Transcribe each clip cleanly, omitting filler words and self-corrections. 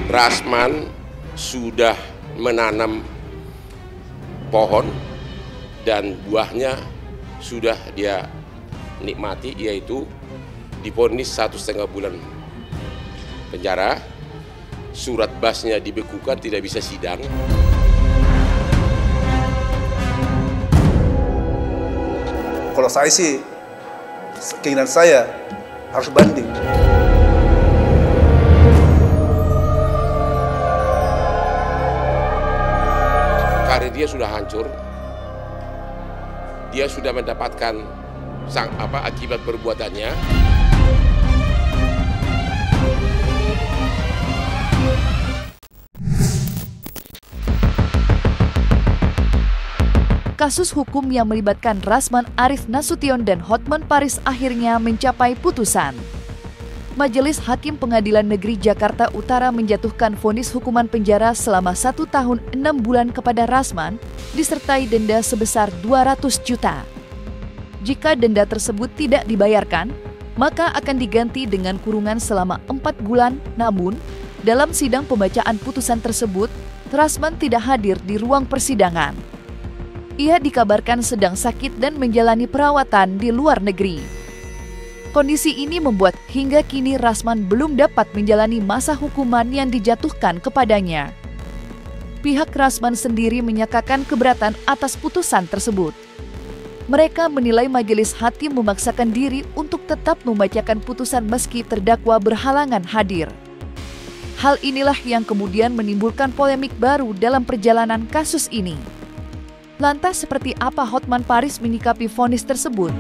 Rasman sudah menanam pohon dan buahnya sudah dia nikmati, yaitu divonis 1,5 bulan penjara, surat basnya dibekukan, tidak bisa sidang. Kalau saya sih, keinginan saya harus banding. Karir dia sudah hancur, dia sudah mendapatkan akibat perbuatannya. Kasus hukum yang melibatkan Rasman Arief Nasution dan Hotman Paris akhirnya mencapai putusan. Majelis Hakim Pengadilan Negeri Jakarta Utara menjatuhkan vonis hukuman penjara selama 1 tahun 6 bulan kepada Rasman, disertai denda sebesar 200 juta. Jika denda tersebut tidak dibayarkan, maka akan diganti dengan kurungan selama 4 bulan. Namun, dalam sidang pembacaan putusan tersebut, Rasman tidak hadir di ruang persidangan. Ia dikabarkan sedang sakit dan menjalani perawatan di luar negeri. Kondisi ini membuat hingga kini Rasman belum dapat menjalani masa hukuman yang dijatuhkan kepadanya. Pihak Rasman sendiri menyatakan keberatan atas putusan tersebut. Mereka menilai majelis hakim memaksakan diri untuk tetap membacakan putusan meski terdakwa berhalangan hadir. Hal inilah yang kemudian menimbulkan polemik baru dalam perjalanan kasus ini. Lantas seperti apa Hotman Paris menyikapi vonis tersebut?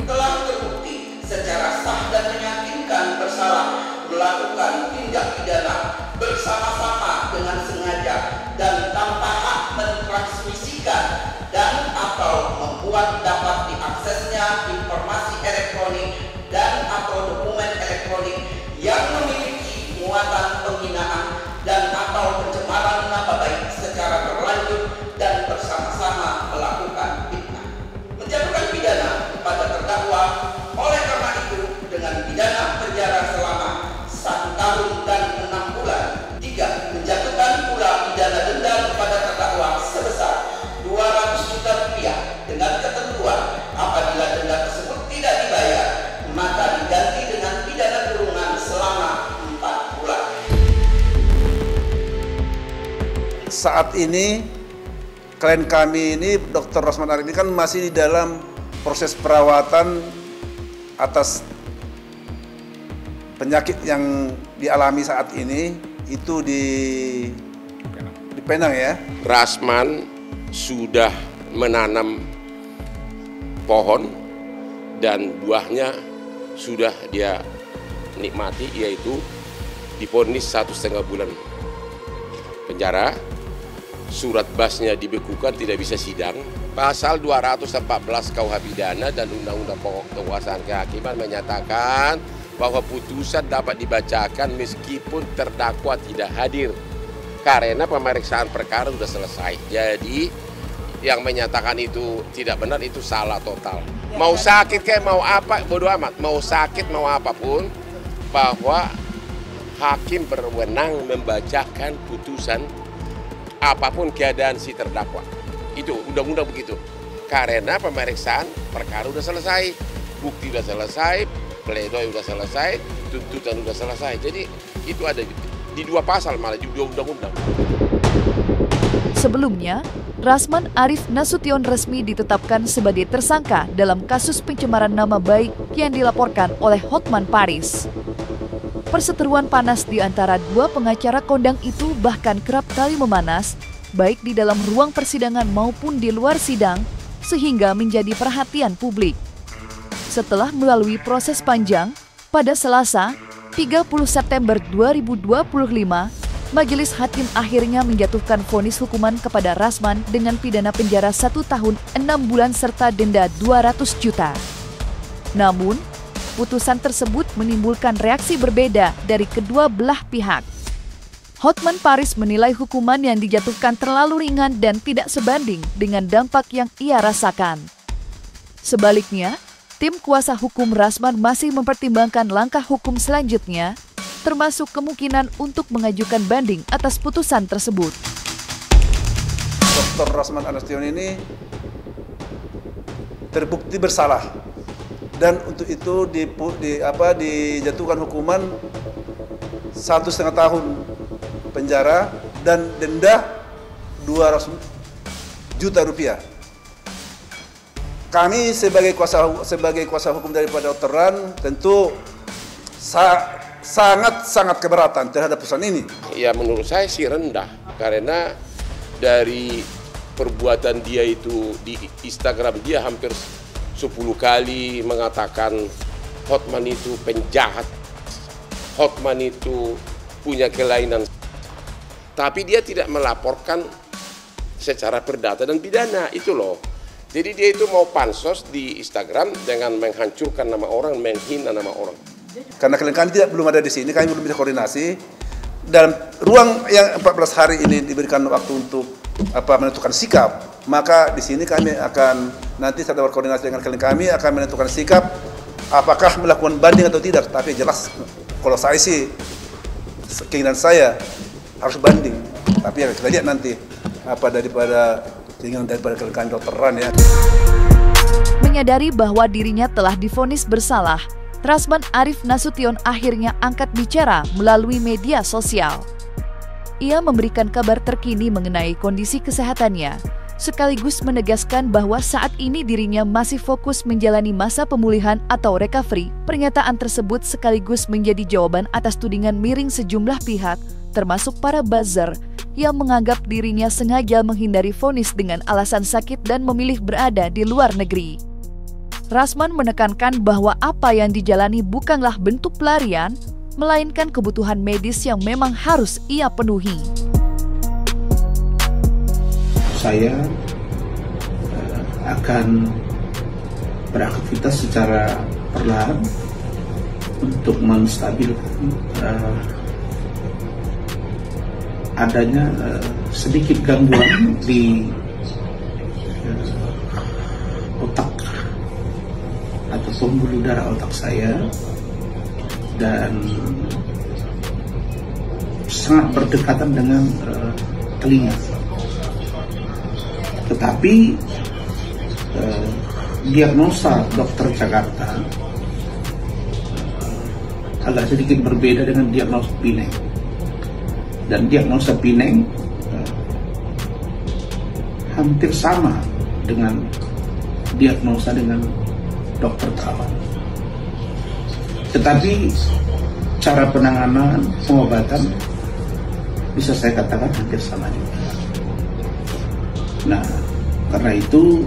Telah terbukti secara sah dan meyakinkan bersalah melakukan tindak pidana bersama-sama dengan sengaja dan tanpa hak mentransmisikan dan atau membuat dapat diaksesnya informasi elektronik dan atau dokumen elektronik yang memiliki muatan penghinaan dan atau pencemaran nama baik secara berlanjut dan bersama-sama melakukan fitnah, menjatuhkan pidana kepada terdakwa. Oleh karena itu, dengan pidana penjara selama 1 tahun dan 6 bulan. 3. Menjatuhkan pula pidana denda kepada terdakwa sebesar 200 juta rupiah dengan ketentuan apabila denda tersebut tidak dibayar, maka diganti dengan pidana kurungan selama 4 bulan. Saat ini, klien kami ini, Dr. Rasman Arief ini kan masih di dalam proses perawatan atas penyakit yang dialami saat ini, itu di Penang ya. Rasman sudah menanam pohon dan buahnya sudah dia nikmati, yaitu divonis 1,5 bulan penjara, surat basnya dibekukan, tidak bisa sidang. Pasal 214 KUH Pidana dan Undang-Undang Pokok Kekuasaan Kehakiman menyatakan bahwa putusan dapat dibacakan meskipun terdakwa tidak hadir karena pemeriksaan perkara sudah selesai. Jadi yang menyatakan itu tidak benar itu salah total. Mau sakit kayak mau apa, bodoh amat. Mau sakit mau apapun, bahwa hakim berwenang membacakan putusan apapun keadaan si terdakwa. Itu undang-undang begitu. Karena pemeriksaan perkara sudah selesai, bukti sudah selesai, pledoi sudah selesai, tuntutan sudah selesai. Jadi itu ada di 2 pasal, malah di 2 undang-undang. Sebelumnya, Rasman Arief Nasution resmi ditetapkan sebagai tersangka dalam kasus pencemaran nama baik yang dilaporkan oleh Hotman Paris. Perseteruan panas di antara 2 pengacara kondang itu bahkan kerap kali memanas, baik di dalam ruang persidangan maupun di luar sidang, sehingga menjadi perhatian publik. Setelah melalui proses panjang, pada Selasa, 30 September 2025, Majelis Hakim akhirnya menjatuhkan vonis hukuman kepada Rasman dengan pidana penjara 1 tahun 6 bulan serta denda 200 juta. Namun, putusan tersebut menimbulkan reaksi berbeda dari kedua belah pihak. Hotman Paris menilai hukuman yang dijatuhkan terlalu ringan dan tidak sebanding dengan dampak yang ia rasakan. Sebaliknya, Tim kuasa hukum Rasman masih mempertimbangkan langkah hukum selanjutnya, termasuk kemungkinan untuk mengajukan banding atas putusan tersebut. Dr. Rasman Arif Nasution ini terbukti bersalah dan untuk itu dijatuhkan hukuman 1,5 tahun penjara dan denda 200 juta rupiah. Kami sebagai kuasa hukum daripada Dr. Ran tentu sangat keberatan terhadap putusan ini. Ya menurut saya sih rendah, karena dari perbuatan dia itu di Instagram dia hampir 10 kali mengatakan Hotman itu penjahat, Hotman itu punya kelainan. Tapi dia tidak melaporkan secara perdata dan pidana, itu loh. Jadi dia itu mau pansos di Instagram dengan menghancurkan nama orang, menghina nama orang. Karena kami belum ada di sini, kami belum bisa koordinasi. Dalam ruang yang 14 hari ini diberikan waktu untuk menentukan sikap, maka di sini kami akan nanti setelah berkoordinasi dengan klien kami akan menentukan sikap apakah melakukan banding atau tidak. Tapi jelas kalau saya sih keinginan saya harus banding. Tapi ya kita lihat nanti daripada klien Dr. Ran ya. Menyadari bahwa dirinya telah divonis bersalah, Rasman Arif Nasution akhirnya angkat bicara melalui media sosial. Ia memberikan kabar terkini mengenai kondisi kesehatannya, sekaligus menegaskan bahwa saat ini dirinya masih fokus menjalani masa pemulihan atau recovery. Pernyataan tersebut sekaligus menjadi jawaban atas tudingan miring sejumlah pihak, termasuk para buzzer, yang menganggap dirinya sengaja menghindari vonis dengan alasan sakit dan memilih berada di luar negeri. Rasman menekankan bahwa apa yang dijalani bukanlah bentuk pelarian, melainkan kebutuhan medis yang memang harus ia penuhi. Saya akan beraktivitas secara perlahan untuk menstabilkan adanya sedikit gangguan di otak atau pembuluh darah otak saya dan sangat berdekatan dengan telinga. Tetapi diagnosa dokter Jakarta agak sedikit berbeda dengan diagnosa Pineng. Dan diagnosa Pineng hampir sama dengan diagnosa dengan dokter Terawan. Tetapi cara penanganan, pengobatan bisa saya katakan hampir sama juga. Nah, karena itu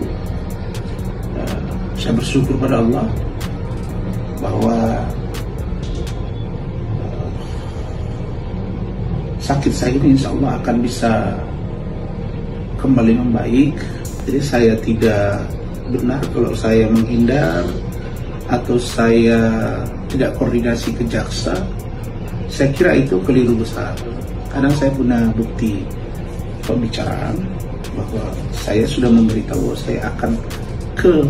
saya bersyukur pada Allah bahwa sakit saya ini insya Allah akan bisa kembali membaik. Jadi saya tidak benar kalau saya menghindar atau saya tidak koordinasi ke jaksa. Saya kira itu keliru besar. Kadang saya punya bukti pembicaraan bahwa saya sudah memberitahu bahwa saya akan ke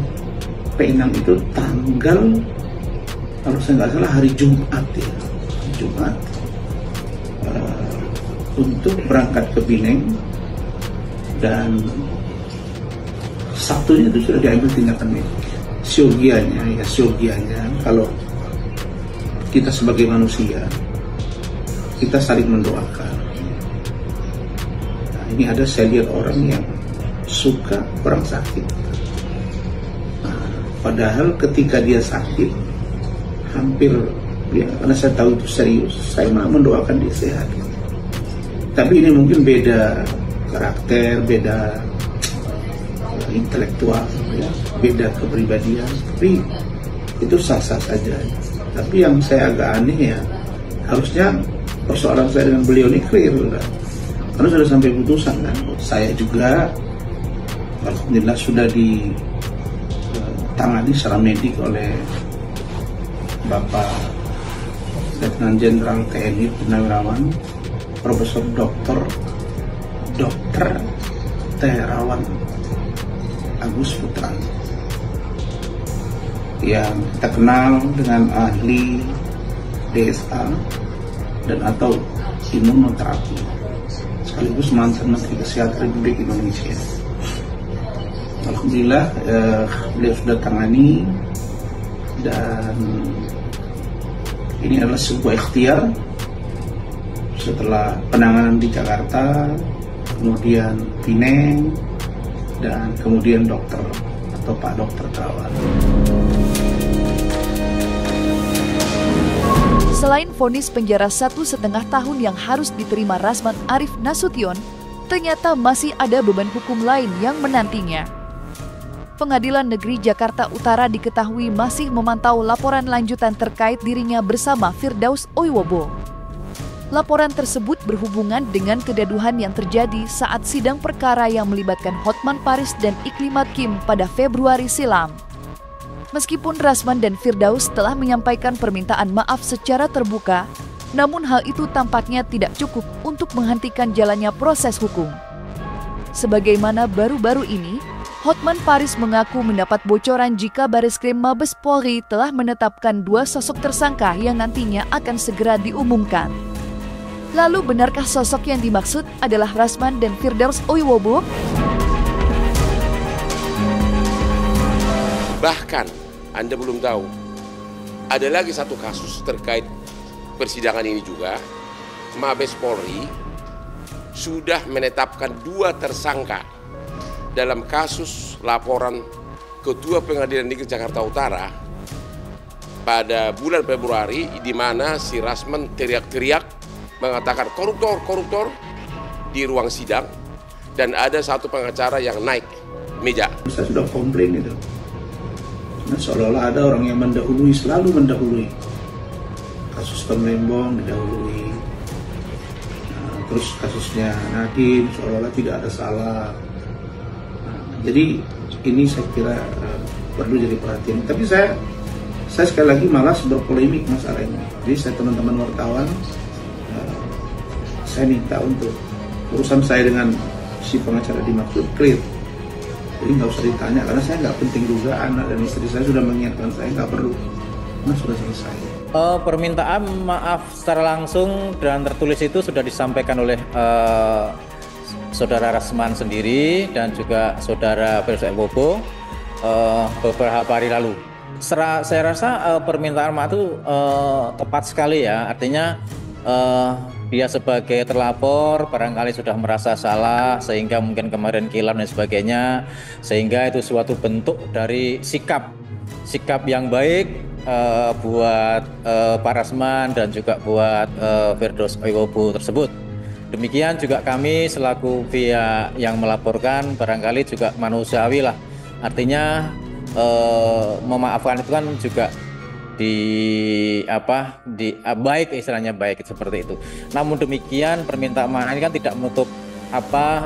Penang itu tanggal, kalau saya nggak salah hari Jumat ya, Jumat. Untuk berangkat ke Pineng, dan Sabtunya itu sudah diambil tindakan medik. Siogianya kalau kita sebagai manusia kita saling mendoakan. Nah, ini ada saya lihat orang yang suka orang sakit. Nah, padahal ketika dia sakit hampir ya, karena saya tahu itu serius, saya malah mendoakan dia sehat. Tapi ini mungkin beda karakter, beda intelektual, ya, beda kepribadian. Tapi itu sah-sah saja. Tapi yang saya agak aneh ya, harusnya persoalan saya dengan beliau ini clear, kan? Karena sudah sampai putusan kan. Saya juga alhamdulillah sudah ditangani secara medik oleh Bapak Letnan Jenderal TNI Purnawirawan Profesor Dr. Terawan Agus Putra. yang kita kenal dengan ahli DSA dan atau imunoterapi, sekaligus mantan Menteri Kesehatan Republik Indonesia. Alhamdulillah beliau sudah tangani, dan ini adalah sebuah ikhtiar setelah penanganan di Jakarta, kemudian Pineng, dan kemudian dokter atau Pak Dokter Terawan. Selain vonis penjara 1,5 tahun yang harus diterima Rasman Arif Nasution, ternyata masih ada beban hukum lain yang menantinya. Pengadilan Negeri Jakarta Utara diketahui masih memantau laporan lanjutan terkait dirinya bersama Firdaus Oiwobo. Laporan tersebut berhubungan dengan kegaduhan yang terjadi saat sidang perkara yang melibatkan Hotman Paris dan Iklimat Kim pada Februari silam. Meskipun Rasman dan Firdaus telah menyampaikan permintaan maaf secara terbuka, namun hal itu tampaknya tidak cukup untuk menghentikan jalannya proses hukum. Sebagaimana baru-baru ini, Hotman Paris mengaku mendapat bocoran jika Bareskrim Mabes Polri telah menetapkan 2 sosok tersangka yang nantinya akan segera diumumkan. Lalu benarkah sosok yang dimaksud adalah Rasman dan Firdaus Oiwobo? Bahkan Anda belum tahu, ada lagi satu kasus terkait persidangan ini juga. Mabes Polri sudah menetapkan 2 tersangka dalam kasus laporan Ketua Pengadilan Negeri Jakarta Utara pada bulan Februari, di mana si Rasman teriak-teriak mengatakan koruptor di ruang sidang, dan ada satu pengacara yang naik meja. Saya sudah komplain itu. Nah, seolah-olah ada orang yang mendahului, selalu mendahului. Kasus Temlembong didahului. Nah, terus kasusnya Nadiem seolah-olah tidak ada salah. Jadi ini saya kira perlu jadi perhatian. Tapi saya sekali lagi malas berpolemik masalah ini. Jadi saya teman-teman wartawan, saya minta untuk urusan saya dengan si pengacara dimaksud clear. Jadi nggak usah ditanya, karena saya nggak penting juga. Anak dan istri saya sudah mengingatkan saya, nggak perlu. Nah, sudah selesai. Permintaan maaf secara langsung dan tertulis itu sudah disampaikan oleh Saudara Rasman sendiri dan juga Saudara Firdaus Oiwobo beberapa hari lalu. Saya rasa permintaan maaf itu tepat sekali ya. Artinya dia sebagai terlapor barangkali sudah merasa salah sehingga mungkin kemarin kilap dan sebagainya, sehingga itu suatu bentuk dari sikap yang baik buat Pak Rasman dan juga buat Firdaus Oiwobo tersebut. Demikian juga kami selaku pihak yang melaporkan barangkali juga manusiawi lah. Artinya memaafkan itu kan juga baik, istilahnya baik seperti itu. Namun demikian permintaan maaf ini kan tidak menutup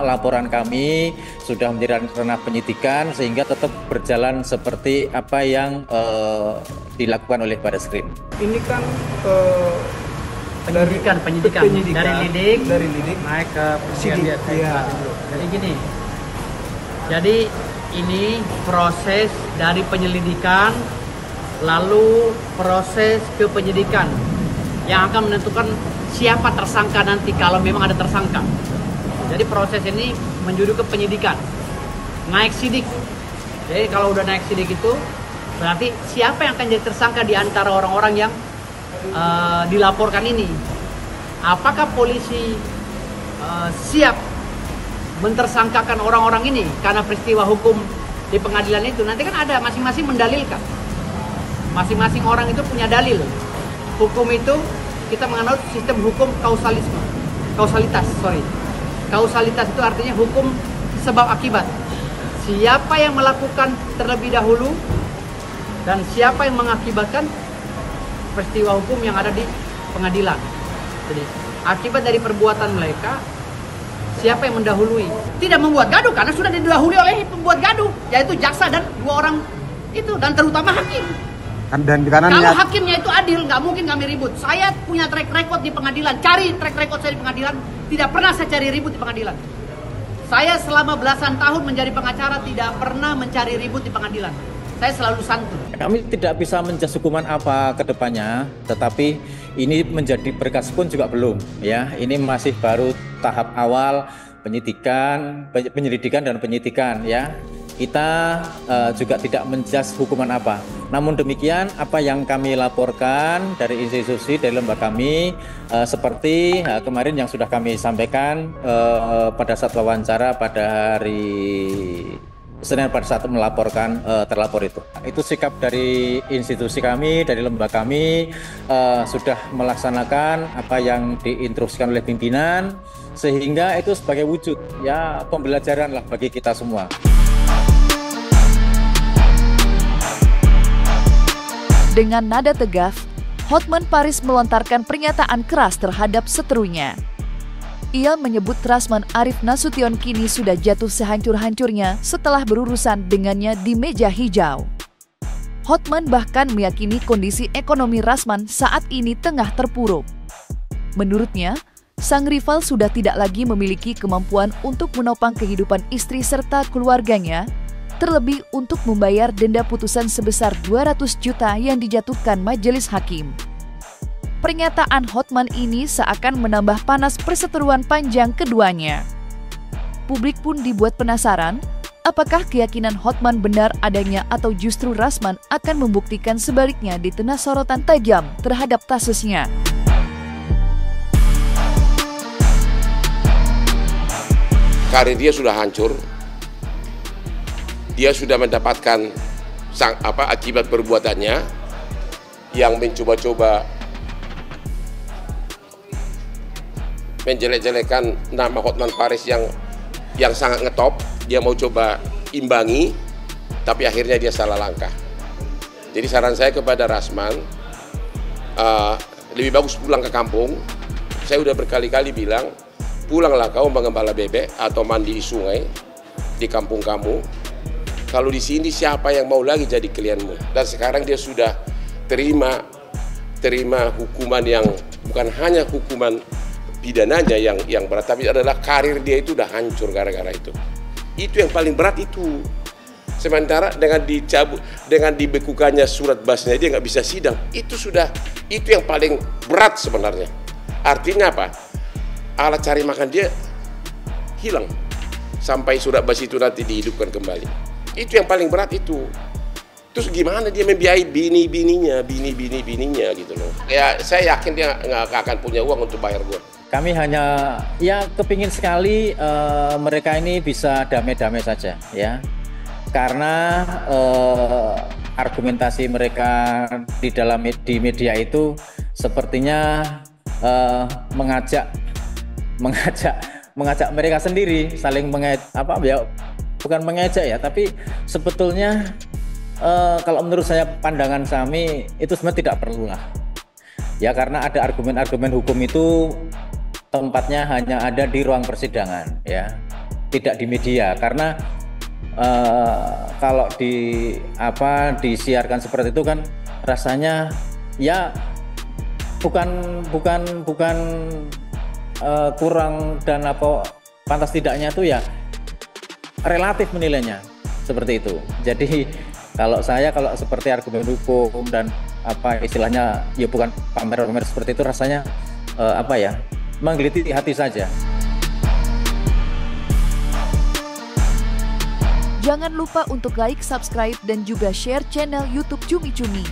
laporan kami sudah menjadi ranah penyidikan, sehingga tetap berjalan seperti apa yang dilakukan oleh Bareskrim. Ini kan penyidikan dari lidik naik ke sidik. Ya. Jadi gini, jadi ini proses dari penyelidikan lalu proses ke penyidikan yang akan menentukan siapa tersangka nanti kalau memang ada tersangka. Jadi proses ini menjuru ke penyidikan, naik sidik. Jadi kalau udah naik sidik itu berarti siapa yang akan jadi tersangka di antara orang-orang yang dilaporkan ini. Apakah polisi siap mentersangkakan orang-orang ini karena peristiwa hukum di pengadilan itu? Nanti kan ada masing-masing mendalilkan. Masing-masing orang itu punya dalil. Hukum itu kita menganut sistem hukum kausalitas. Kausalitas itu artinya hukum sebab akibat. Siapa yang melakukan terlebih dahulu dan siapa yang mengakibatkan peristiwa hukum yang ada di pengadilan. Jadi akibat dari perbuatan mereka, siapa yang mendahului. Tidak membuat gaduh karena sudah didahului oleh pembuat gaduh, yaitu jaksa dan 2 orang itu, dan terutama hakim. Kalau hakimnya itu adil, nggak mungkin kami ribut. Saya punya track record di pengadilan, cari track record saya di pengadilan, tidak pernah saya cari ribut di pengadilan. Saya selama belasan tahun menjadi pengacara tidak pernah mencari ribut di pengadilan. Saya selalu santun. Kami tidak bisa menjudge hukuman apa ke depannya, tetapi ini menjadi berkas pun juga belum ya. Ini masih baru tahap awal penyelidikan dan penyidikan ya. Kita juga tidak menjudge hukuman apa. Namun demikian apa yang kami laporkan dari institusi, dari lembaga kami seperti kemarin yang sudah kami sampaikan pada saat wawancara pada hari Senin pada saat melaporkan terlapor itu. Itu sikap dari institusi kami, dari lembaga kami sudah melaksanakan apa yang diinstruksikan oleh pimpinan, sehingga itu sebagai wujud ya pembelajaran lah bagi kita semua. Dengan nada tegas, Hotman Paris melontarkan pernyataan keras terhadap seterunya. Ia menyebut Rasman Arif Nasution kini sudah jatuh sehancur-hancurnya setelah berurusan dengannya di meja hijau. Hotman bahkan meyakini kondisi ekonomi Rasman saat ini tengah terpuruk. Menurutnya, sang rival sudah tidak lagi memiliki kemampuan untuk menopang kehidupan istri serta keluarganya, terlebih untuk membayar denda putusan sebesar 200 juta yang dijatuhkan majelis hakim. Pernyataan Hotman ini seakan menambah panas perseteruan panjang keduanya. Publik pun dibuat penasaran, apakah keyakinan Hotman benar adanya atau justru Rasman akan membuktikan sebaliknya di tengah sorotan tajam terhadap kasusnya. Karir dia sudah hancur. Dia sudah mendapatkan akibat perbuatannya yang mencoba-coba menjelek-jelekan nama Hotman Paris yang sangat ngetop. Dia mau coba imbangi, tapi akhirnya dia salah langkah. Jadi saran saya kepada Rasman, lebih bagus pulang ke kampung. Saya udah berkali-kali bilang, pulanglah kau mengembala bebek atau mandi di sungai di kampung kamu. Kalau di sini siapa yang mau lagi jadi klienmu? Dan sekarang dia sudah terima hukuman yang bukan hanya hukuman pidananya yang berat, tapi adalah karir dia itu udah hancur gara-gara itu. Itu yang paling berat itu. Sementara dengan dibekukannya surat basnya dia nggak bisa sidang. Itu yang paling berat sebenarnya. Artinya apa? Alat cari makan dia hilang sampai surat bas itu nanti dihidupkan kembali. Itu yang paling berat itu. Terus gimana dia membiayai bini-bininya gitu loh. Ya saya yakin dia nggak akan punya uang untuk bayar gua. Kami hanya ya kepingin sekali mereka ini bisa damai-damai saja ya. Karena argumentasi mereka di media itu sepertinya mengajak mereka sendiri saling bukan mengejek ya, tapi sebetulnya kalau menurut saya pandangan kami itu sebenarnya tidak perlu lah ya, karena ada argumen-argumen hukum itu tempatnya hanya ada di ruang persidangan ya, tidak di media. Karena kalau disiarkan seperti itu kan rasanya ya bukan kurang dan apa pantas tidaknya itu ya relatif menilainya seperti itu. Jadi kalau seperti argumen hukum dan apa istilahnya ya bukan pamer-pamer seperti itu rasanya menggelitik hati saja. Jangan lupa untuk like, subscribe, dan juga share channel YouTube Cumi Cumi.